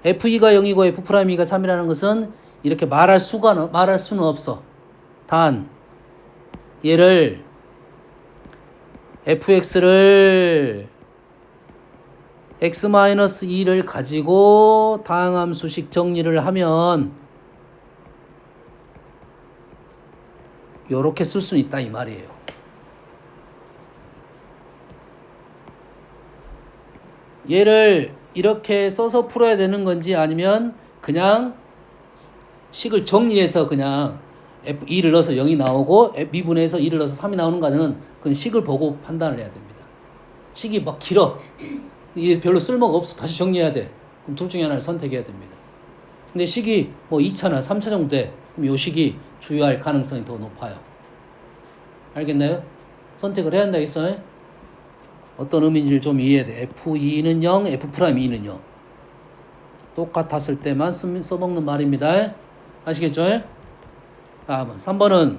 f2가 0이고 f'2가 3이라는 것은 이렇게 말할 수는 없어. 단 얘를 fx를 x-2를 가지고 다항함수식 정리를 하면 요렇게 쓸 수 있다 이 말이에요. 얘를 이렇게 써서 풀어야 되는 건지 아니면 그냥 식을 정리해서 그냥 f2를 넣어서 0이 나오고 미분해서 2를 넣어서 3이 나오는가는 그건 식을 보고 판단을 해야 됩니다. 식이 막 길어. 이게 별로 쓸모가 없어. 다시 정리해야 돼. 그럼 둘 중에 하나를 선택해야 됩니다. 근데 식이 뭐 2차나 3차 정도 돼. 그럼 요 식이 주요할 가능성이 더 높아요. 알겠나요? 선택을 해야 한다 했어. 어떤 의미인지를 좀 이해해야 돼. f2는 0, f'2는 0. 똑같았을 때만 써먹는 말입니다. 아시겠죠? 다음은 3번은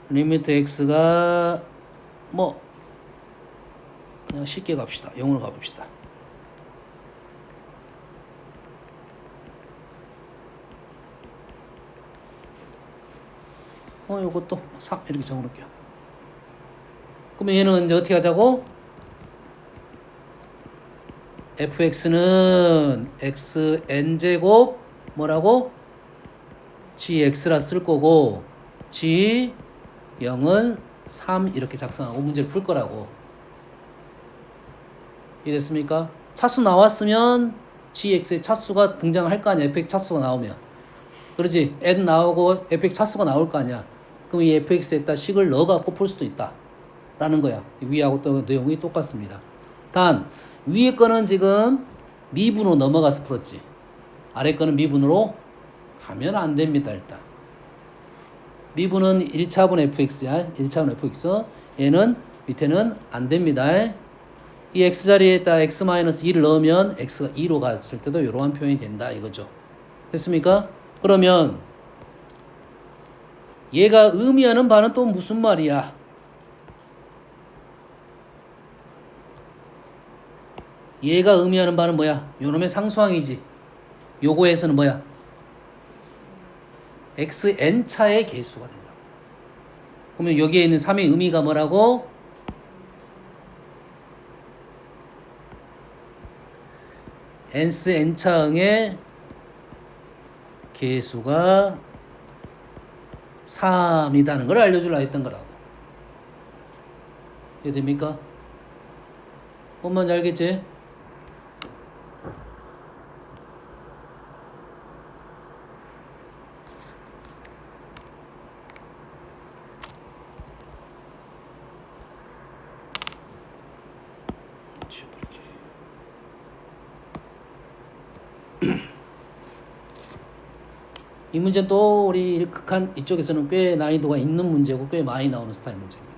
리미트 x가 뭐 그냥 쉽게 갑시다. 0으로 가봅시다. 요것도 3 이렇게 적어놓을게요. 그러면 얘는 이제 어떻게 하자고? fx는 xn제곱 뭐라고? gx라 쓸 거고 g 0은 3 이렇게 작성하고 문제를 풀 거라고. 이해됐습니까? 차수 나왔으면 gx의 차수가 등장할 거 아니야. fx 차수가 나오면. 그러지. n 나오고 fx 차수가 나올 거 아니야. 그럼 이 fx에다 식을 넣어갖고 풀 수도 있다 라는 거야. 위하고 또 내용이 똑같습니다. 단 위에 거는 지금 미분으로 넘어가서 풀었지. 아래 거는 미분으로 가면 안 됩니다. 일단 미분은 1차분 fx야. 1차분 fx. 얘는 밑에는 안 됩니다. 이 x자리에다 x-2를 넣으면 x가 2로 갔을 때도 이러한 표현이 된다 이거죠. 됐습니까? 그러면 얘가 의미하는 바는 또 무슨 말이야? 얘가 의미하는 바는 뭐야? 요놈의 상수항이지. 요거에서는 뭐야? xn차의 개수가 된다. 그러면 여기에 있는 3의 의미가 뭐라고? n차항의 개수가 3이라는 걸 알려주려 했던 거라고. 이해됩니까? 뭔 말인지 알겠지? 이 문제는 또 우리 극한 이쪽에서는 꽤 난이도가 있는 문제고 꽤 많이 나오는 스타일 문제입니다.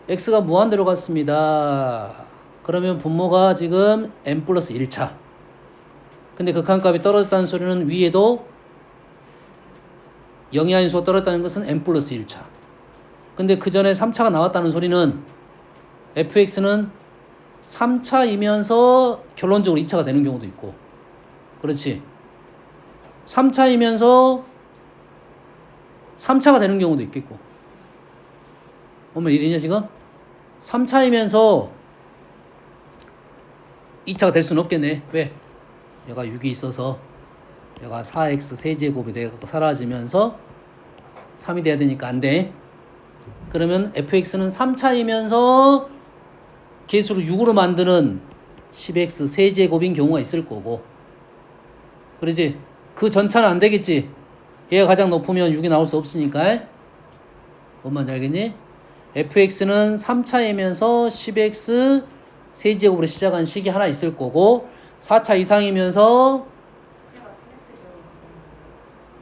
x가 무한대로 갔습니다. 그러면 분모가 지금 n 플러스 1차. 근데 극한값이 떨어졌다는 소리는 위에도 0이 아닌 수가 떨어졌다는 것은 n 플러스 1차. 근데 그 전에 3차가 나왔다는 소리는 fx는 3차이면서 결론적으로 2차가 되는 경우도 있고. 그렇지. 3차이면서 3차가 되는 경우도 있겠고. 어머 일이냐 지금? 3차이면서 2차가 될 수는 없겠네. 왜? 얘가 6이 있어서 얘가 4x 세제곱이 되고 사라지면서 3이 돼야 되니까 안 돼. 그러면 fx는 3차이면서 개수를 6으로 만드는 10x 세제곱인 경우가 있을 거고. 그러지? 그 전차는 안 되겠지. 얘가 가장 높으면 6이 나올 수 없으니까. 뭔 말인지 알겠니? fx는 3차이면서 10x 세제곱으로 시작한 식이 하나 있을 거고 4차 이상이면서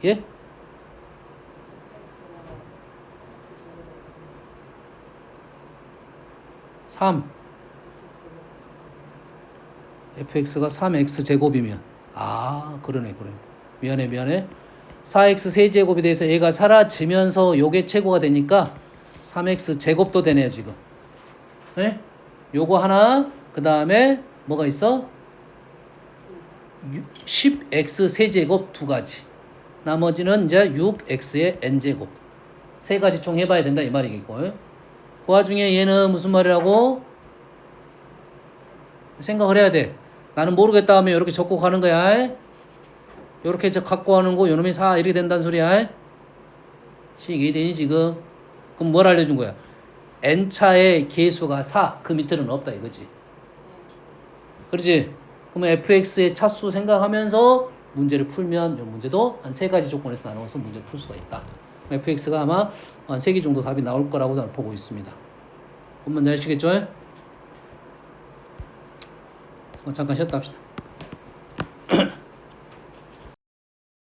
예? fx가 3x 제곱이면 그러네. 미안해 4x 세제곱에 대해서 얘가 사라지면서 요게 최고가 되니까 3x 제곱도 되네요 지금. 네? 요거 하나, 그 다음에 뭐가 있어? 10x 세제곱 두 가지. 나머지는 이제 6x의 n제곱. 세 가지 총 해봐야 된다 이 말이겠고. 그 와중에 얘는 무슨 말이라고? 생각을 해야 돼. 나는 모르겠다 하면 이렇게 적고 가는 거야. 이렇게 이제 갖고 가는 거 요놈이 4 이렇게 된다는 소리야. 식 이해되니 지금? 그럼 뭘 알려준 거야? n차의 계수가 4. 그 밑에는 없다 이거지. 그렇지? 그러면 fx의 차수 생각하면서 문제를 풀면 이 문제도 한 세 가지 조건에서 나눠서 문제를 풀 수가 있다. fx가 아마 한 3개 정도 답이 나올 거라고 저는 보고 있습니다. 한번 잘 아시겠죠? 잠깐 쉬었다 합시다.